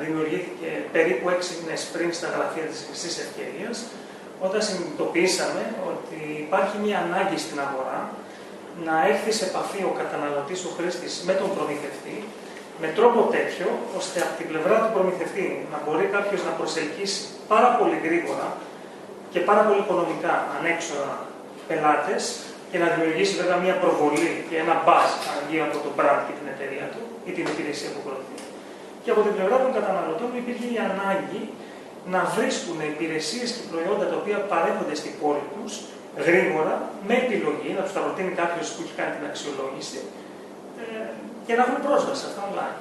δημιουργήθηκε περίπου 6 μήνες πριν στα γραφεία της Χρυσής Ευκαιρίας, όταν συνειδητοποιήσαμε ότι υπάρχει μια ανάγκη στην αγορά να έρθει σε επαφή ο καταναλωτής, ο χρήστης, με τον προμηθευτή, με τρόπο τέτοιο, ώστε από την πλευρά του προμηθευτή να μπορεί κάποιος να προσελκύσει πάρα πολύ γρήγορα και πάρα πολύ οικονομικά ανέξοδα πελάτες και να δημιουργήσει βέβαια μια προβολή και ένα buzz γύρω από το brand και την εταιρεία του ή την υπηρεσία που προωθεί. Και από την πλευρά των καταναλωτών υπήρχε η ανάγκη να βρίσκουν υπηρεσίες και προϊόντα τα οποία παρέχονται στην πόλη τους γρήγορα, με επιλογή, να τους τα προτείνει κάποιος που έχει κάνει την αξιολόγηση και να έχουν πρόσβαση αυτά online.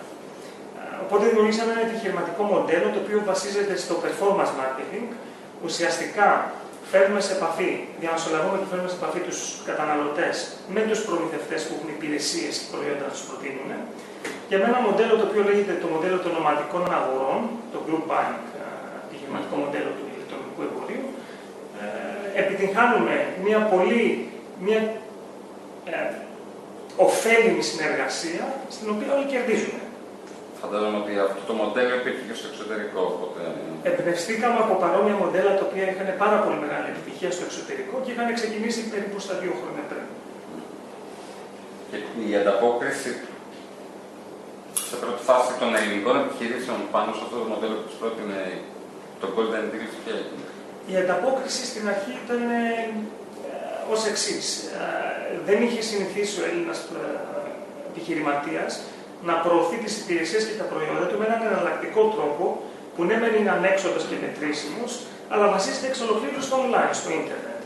Οπότε δημιουργήσαμε ένα επιχειρηματικό μοντέλο το οποίο βασίζεται στο performance marketing. Ουσιαστικά φέρνουμε σε επαφή, διαμεσολαβούμε και φέρνουμε σε επαφή τους καταναλωτές με τους προμηθευτές που έχουν υπηρεσίες και προϊόντα να τους προτείνουν. Και με ένα μοντέλο το οποίο λέγεται το μοντέλο των ομαδικών αγορών, το group buying, επιχειρηματικό μοντέλο του ηλεκτρονικού εμπορίου, επιτυγχάνουμε μια ωφέλιμη συνεργασία στην οποία όλοι κερδίζουν. Φαντάζομαι ότι αυτό το μοντέλο υπήρχε και στο εξωτερικό. Οπότε... Εμπνευστήκαμε από παρόμοια μοντέλα τα οποία είχαν πάρα πολύ μεγάλη επιτυχία στο εξωτερικό και είχαν ξεκινήσει περίπου στα 2 χρόνια πριν. Και η ανταπόκριση σε πρώτη φάση των ελληνικών επιχειρήσεων πάνω σε αυτό το μοντέλο που τους πρότεινε το Golden Deals και η ανταπόκριση στην αρχή ήταν ως εξής. Δεν είχε συνηθίσει ο Έλληνας επιχειρηματίας να προωθεί τις υπηρεσίες και τα προϊόντα του με έναν εναλλακτικό τρόπο που ναι μεν είναι ανέξοδος και μετρήσιμος, αλλά βασίζεται εξ ολοκλήρου στο online, στο ίντερνετ.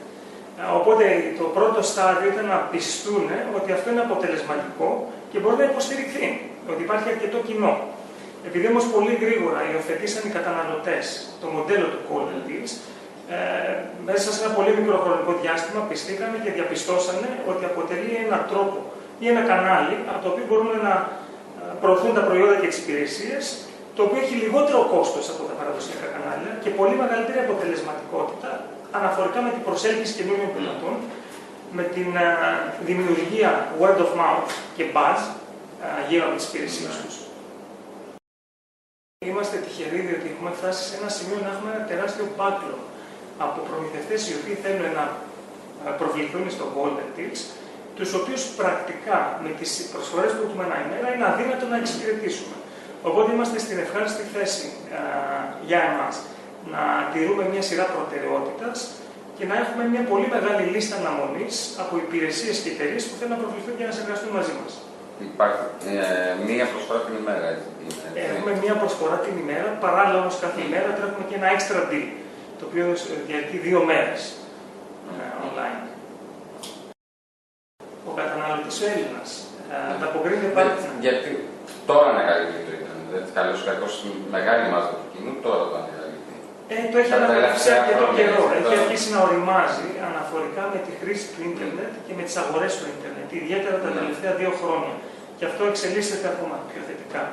Οπότε το πρώτο στάδιο ήταν να πιστούν ότι αυτό είναι αποτελεσματικό και μπορεί να υποστηριχθεί, ότι υπάρχει αρκετό κοινό. Επειδή όμως πολύ γρήγορα υιοθετήσαν οι καταναλωτές το μοντέλο του Golden Deals, μέσα σε ένα πολύ μικρό χρονικό διάστημα πιστήκανε και διαπιστώσανε ότι αποτελεί έναν τρόπο ή ένα κανάλι από το οποίο μπορούν να προωθούν τα προϊόντα και τις υπηρεσίες, το οποίο έχει λιγότερο κόστος από τα παραδοσιακά κανάλια και πολύ μεγαλύτερη αποτελεσματικότητα αναφορικά με την προσέλκυση καινούριων πελατών, με την δημιουργία word of mouth και buzz γύρω από τις υπηρεσίες τους. Είμαστε τυχεροί διότι έχουμε φτάσει σε ένα σημείο να έχουμε ένα τεράστιο backlog από προμηθευτές οι οποίοι θέλουν να προβληθούν στο Golden Deals, τους οποίους πρακτικά με τις προσφορές που έχουμε ένα ημέρα είναι αδύνατο να εξυπηρετήσουμε. Οπότε είμαστε στην ευχάριστη θέση για εμάς να τηρούμε μια σειρά προτεραιότητας και να έχουμε μια πολύ μεγάλη λίστα αναμονής από υπηρεσίες και εταιρείες που θέλουν να προβληθούν και να συνεργαστούν μαζί μας. Υπάρχει μία προσφορά την ημέρα, έτσι. Έχουμε μία προσφορά την ημέρα, παράλληλα όμως κάθε ημέρα τρέχουμε και ένα extra deal, το οποίο διαρκεί 2 μέρες online. Ο καταναλωτής ο Έλληνας ανταποκρίνεται πάρα πολύ. Γιατί τώρα ανακαλύπτει το ίντερνετ, καλώς ή κακώς μεγάλη μάζα του κοινού, τώρα το ανακαλύπτει. Το έχει ανακαλύψει αρκετό καιρό. Έχει αρχίσει να οριμάζει αναφορικά με τη χρήση του ίντερνετ και με τις αγορές του ίντερνετ, ιδιαίτερα τα τελευταία 2 χρόνια. Και αυτό εξελίσσεται ακόμα πιο θετικά.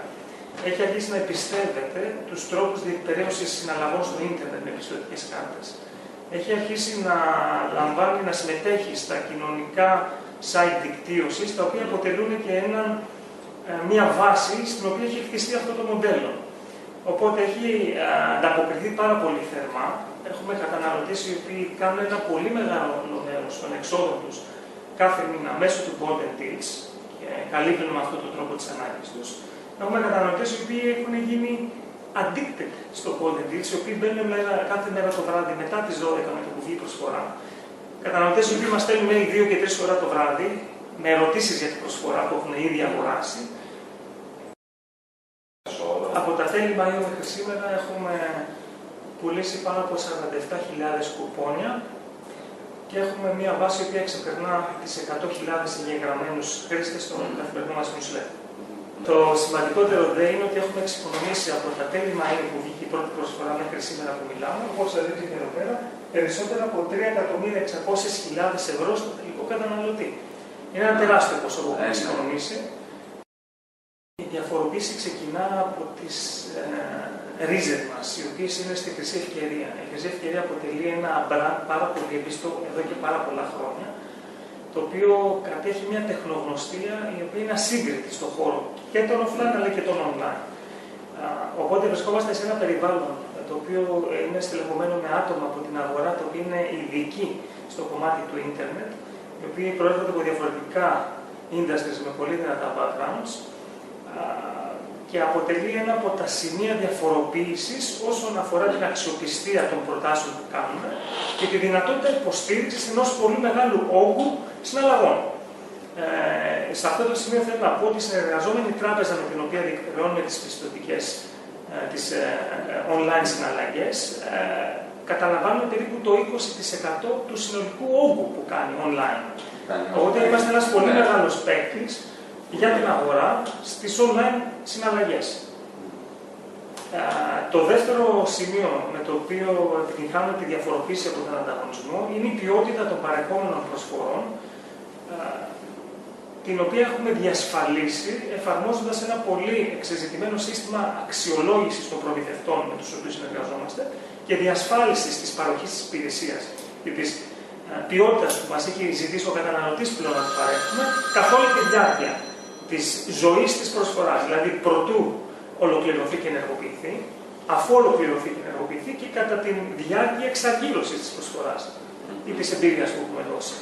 Έχει αρχίσει να εμπιστεύεται τους τρόπους διεκπαιρέωσης συναλλαγών στο ίντερνετ με πιστωτικές κάρτες. Έχει αρχίσει να λαμβάνει, να συμμετέχει στα κοινωνικά site δικτύωσης, τα οποία αποτελούν και μια βάση στην οποία έχει χτιστεί αυτό το μοντέλο. Οπότε έχει ανταποκριθεί πάρα πολύ θερμά. Έχουμε καταναλωτές οι οποίοι κάνουν ένα πολύ μεγάλο μέρος των εξόδων τους κάθε μήνα μέσω του Golden Deals και καλύπτουν με αυτόν τον τρόπο τις ανάγκες τους. Έχουμε καταναλωτές οι οποίοι έχουν γίνει addicted στο Golden Deals, οι οποίοι μπαίνουν κάθε μέρα το βράδυ μετά τις 12 με το που βγει η προσφορά. Καταναλωτές οι οποίοι μας στέλνουν mail 2 και 3 ώρα το βράδυ με ερωτήσεις για την προσφορά που έχουν ήδη αγοράσει. Από τα τέλη Μαΐου μέχρι σήμερα έχουμε πουλήσει πάνω από 47.000 κουπόνια και έχουμε μία βάση η οποία ξεπερνά τις 100.000 εγγεγραμμένους χρήστες στο καθημερινό μας newsletter. Το σημαντικότερο δε είναι ότι έχουμε εξοικονομήσει από τα τέλη Μαΐου που βγήκε η πρώτη προσφορά μέχρι σήμερα που μιλάμε, όπως θα δείτε και εδώ πέρα, περισσότερα από 3.600.000 ευρώ στο τελικό καταναλωτή. Είναι ένα τεράστιο ποσό που έχουμε εξοικονομήσει. Η διαφοροποίηση ξεκινά από τις ρίζες μας, οι οποίες είναι στη Χρυσή Ευκαιρία. Η Χρυσή Ευκαιρία αποτελεί ένα brand πάρα πολύ εμπιστό εδώ και πάρα πολλά χρόνια, το οποίο κατέχει μια τεχνογνωστία η οποία είναι ασύγκριτη στον χώρο και τον offline αλλά και τον online. Οπότε βρισκόμαστε σε ένα περιβάλλον το οποίο είναι στελεχωμένο με άτομα από την αγορά, τα οποία είναι ειδικοί στο κομμάτι του ίντερνετ, οι οποίοι προέρχονται από διαφορετικά industries με πολύ δυνατά backgrounds και αποτελεί ένα από τα σημεία διαφοροποίησης όσον αφορά την αξιοπιστία των προτάσεων που κάνουμε και τη δυνατότητα υποστήριξης ενός πολύ μεγάλου όγκου συναλλαγών. Σε αυτό το σημείο θέλω να πω ότι η συνεργαζόμενη τράπεζα με την οποία διεκπεραιώνουμε τις πιστωτικές, τις online συναλλαγές, καταλαμβάνουμε περίπου το 20% του συνολικού όγκου που κάνει online. Οπότε είμαστε ένας πολύ μεγάλος παίκτης για την αγορά στις online συναλλαγές. Το δεύτερο σημείο με το οποίο επιτυγχάνουμε τη διαφοροποίηση από τον ανταγωνισμό είναι η ποιότητα των παρεχόμενων προσφορών, την οποία έχουμε διασφαλίσει εφαρμόζοντας ένα πολύ εξεζητημένο σύστημα αξιολόγησης των προμηθευτών με τους οποίους συνεργαζόμαστε και διασφάλισης της παροχής της υπηρεσίας και της ποιότητας που μας έχει ζητήσει ο καταναλωτής πλέον να παρέχουμε καθ' όλη τη διάρκεια της ζωής της προσφοράς, δηλαδή προτού ολοκληρωθεί και ενεργοποιηθεί, αφού ολοκληρωθεί και ενεργοποιηθεί και κατά τη διάρκεια εξαγγείλωσης της προσφοράς ή της εμπειρίας που έχουμε δώσει.